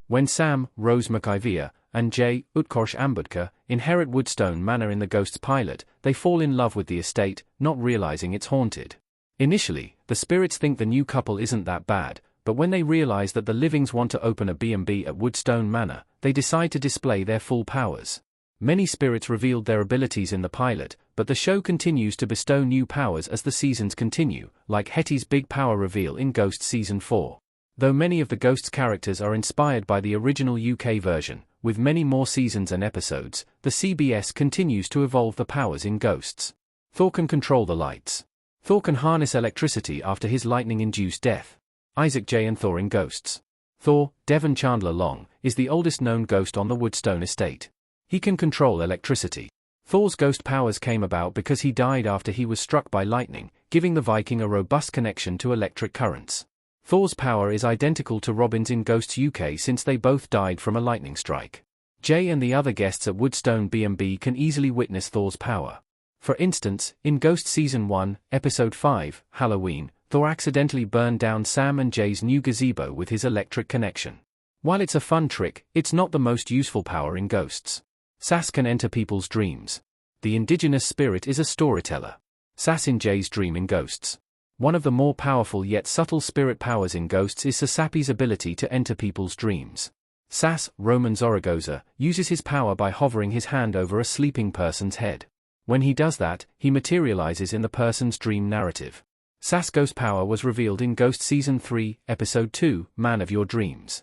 When Sam, Rose McIvia, and Jay, Utkarsh Ambudkar, inherit Woodstone Manor in the Ghost's pilot, they fall in love with the estate, not realizing it's haunted. Initially, the spirits think the new couple isn't that bad, but when they realize that the livings want to open a B&B at Woodstone Manor, they decide to display their full powers. Many spirits revealed their abilities in the pilot, but the show continues to bestow new powers as the seasons continue, like Hetty's big power reveal in Ghost Season 4. Though many of the Ghost's characters are inspired by the original UK version, with many more seasons and episodes, the CBS continues to evolve the powers in Ghosts. Thor can control the lights. Thor can harness electricity after his lightning-induced death. Isaac J. and Thor in Ghosts. Thor, Devon Chandler Long, is the oldest known ghost on the Woodstone estate. He can control electricity. Thor's ghost powers came about because he died after he was struck by lightning, giving the Viking a robust connection to electric currents. Thor's power is identical to Robin's in Ghosts UK since they both died from a lightning strike. Jay and the other guests at Woodstone B&B can easily witness Thor's power. For instance, in Ghost Season 1, Episode 5, Halloween, Thor accidentally burned down Sam and Jay's new gazebo with his electric connection. While it's a fun trick, it's not the most useful power in Ghosts. Sass can enter people's dreams. The indigenous spirit is a storyteller. Sass in Jay's dream in Ghosts. One of the more powerful yet subtle spirit powers in Ghosts is Snappy's ability to enter people's dreams. Sass, Roman Zaragoza, uses his power by hovering his hand over a sleeping person's head. When he does that, he materializes in the person's dream narrative. Sass' ghost power was revealed in Ghost Season 3, Episode 2, Man of Your Dreams.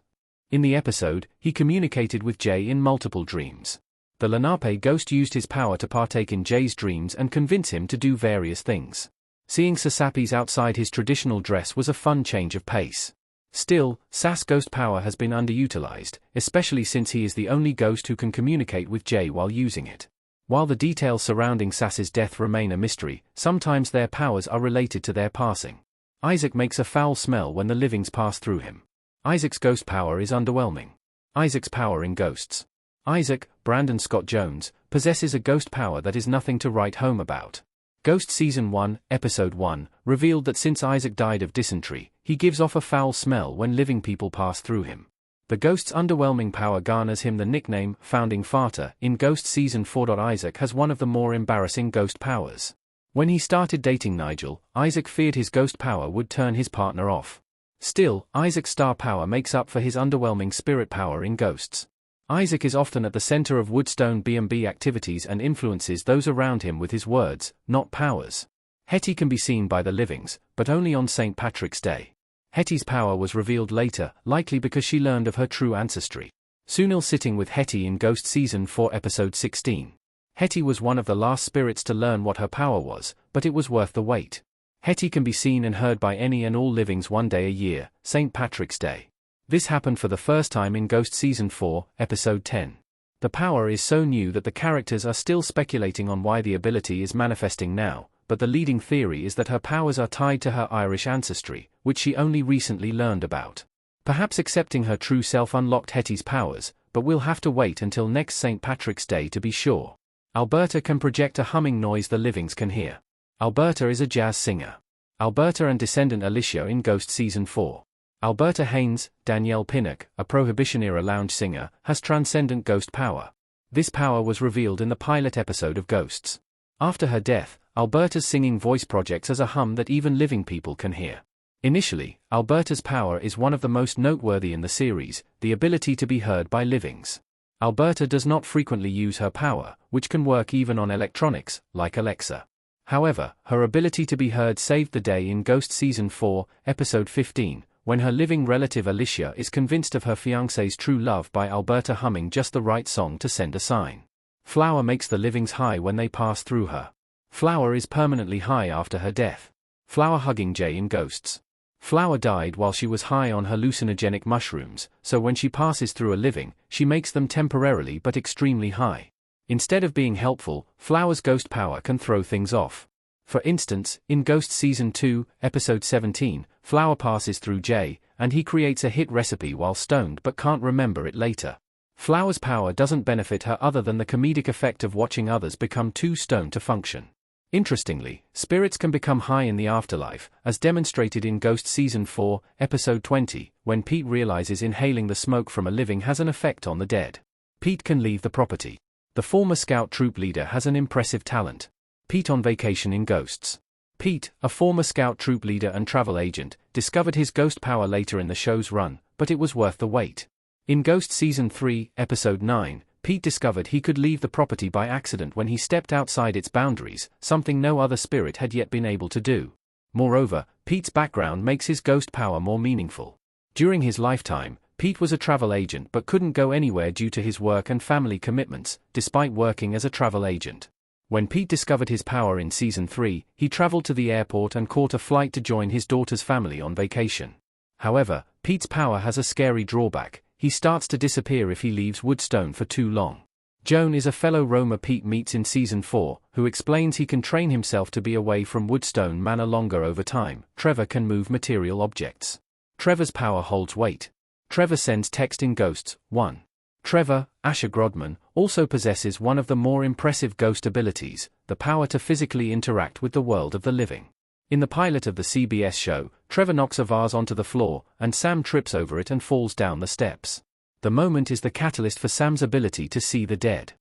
In the episode, he communicated with Jay in multiple dreams. The Lenape ghost used his power to partake in Jay's dreams and convince him to do various things. Seeing Snappy's outside his traditional dress was a fun change of pace. Still, Sass' ghost power has been underutilized, especially since he is the only ghost who can communicate with Jay while using it. While the details surrounding Sass's death remain a mystery, sometimes their powers are related to their passing. Isaac makes a foul smell when the livings pass through him. Isaac's ghost power is underwhelming. Isaac's power in Ghosts. Isaac, Brandon Scott Jones, possesses a ghost power that is nothing to write home about. Ghost Season 1, Episode 1, revealed that since Isaac died of dysentery, he gives off a foul smell when living people pass through him. The ghost's underwhelming power garners him the nickname, Founding Farter. In Ghost Season 4. Isaac has one of the more embarrassing ghost powers. When he started dating Nigel, Isaac feared his ghost power would turn his partner off. Still, Isaac's star power makes up for his underwhelming spirit power in Ghosts. Isaac is often at the center of Woodstone B&B activities and influences those around him with his words, not powers. Hetty can be seen by the livings, but only on St. Patrick's Day. Hetty's power was revealed later, likely because she learned of her true ancestry. Sunil sitting with Hetty in Ghost Season 4 Episode 16. Hetty was one of the last spirits to learn what her power was, but it was worth the wait. Hetty can be seen and heard by any and all livings one day a year, St. Patrick's Day. This happened for the first time in Ghost Season 4, Episode 10. The power is so new that the characters are still speculating on why the ability is manifesting now, but the leading theory is that her powers are tied to her Irish ancestry, which she only recently learned about. Perhaps accepting her true self unlocked Hetty's powers, but we'll have to wait until next St. Patrick's Day to be sure. Alberta can project a humming noise the livings can hear. Alberta is a jazz singer. Alberta and descendant Alicia in Ghost Season 4. Alberta Haynes, Danielle Pinnock, a Prohibition-era lounge singer, has transcendent ghost power. This power was revealed in the pilot episode of Ghosts. After her death, Alberta's singing voice projects as a hum that even living people can hear. Initially, Alberta's power is one of the most noteworthy in the series, the ability to be heard by livings. Alberta does not frequently use her power, which can work even on electronics, like Alexa. However, her ability to be heard saved the day in Ghost Season 4, Episode 15, when her living relative Alicia is convinced of her fiancé's true love by Alberta humming just the right song to send a sign. Flower makes the livings high when they pass through her. Flower is permanently high after her death. Flower hugging Jay in Ghosts. Flower died while she was high on hallucinogenic mushrooms, so when she passes through a living, she makes them temporarily but extremely high. Instead of being helpful, Flower's ghost power can throw things off. For instance, in Ghost Season 2, Episode 17, Flower passes through Jay, and he creates a hit recipe while stoned but can't remember it later. Flower's power doesn't benefit her other than the comedic effect of watching others become too stoned to function. Interestingly, spirits can become high in the afterlife, as demonstrated in Ghost Season 4, Episode 20, when Pete realizes inhaling the smoke from a living has an effect on the dead. Pete can leave the property. The former scout troop leader has an impressive talent. Pete on vacation in Ghosts. Pete, a former scout troop leader and travel agent, discovered his ghost power later in the show's run, but it was worth the wait. In Ghost Season 3, Episode 9, Pete discovered he could leave the property by accident when he stepped outside its boundaries, something no other spirit had yet been able to do. Moreover, Pete's background makes his ghost power more meaningful. During his lifetime, Pete was a travel agent but couldn't go anywhere due to his work and family commitments, despite working as a travel agent. When Pete discovered his power in Season 3, he traveled to the airport and caught a flight to join his daughter's family on vacation. However, Pete's power has a scary drawback. He starts to disappear if he leaves Woodstone for too long. Joan is a fellow roamer Pete meets in Season 4, who explains he can train himself to be away from Woodstone Manor longer over time. Trevor can move material objects. Trevor's power holds weight. Trevor sends text in Ghosts 1. Trevor, Asher Grodman, also possesses one of the more impressive ghost abilities, the power to physically interact with the world of the living. In the pilot of the CBS show, Trevor knocks a vase onto the floor, and Sam trips over it and falls down the steps. The moment is the catalyst for Sam's ability to see the dead.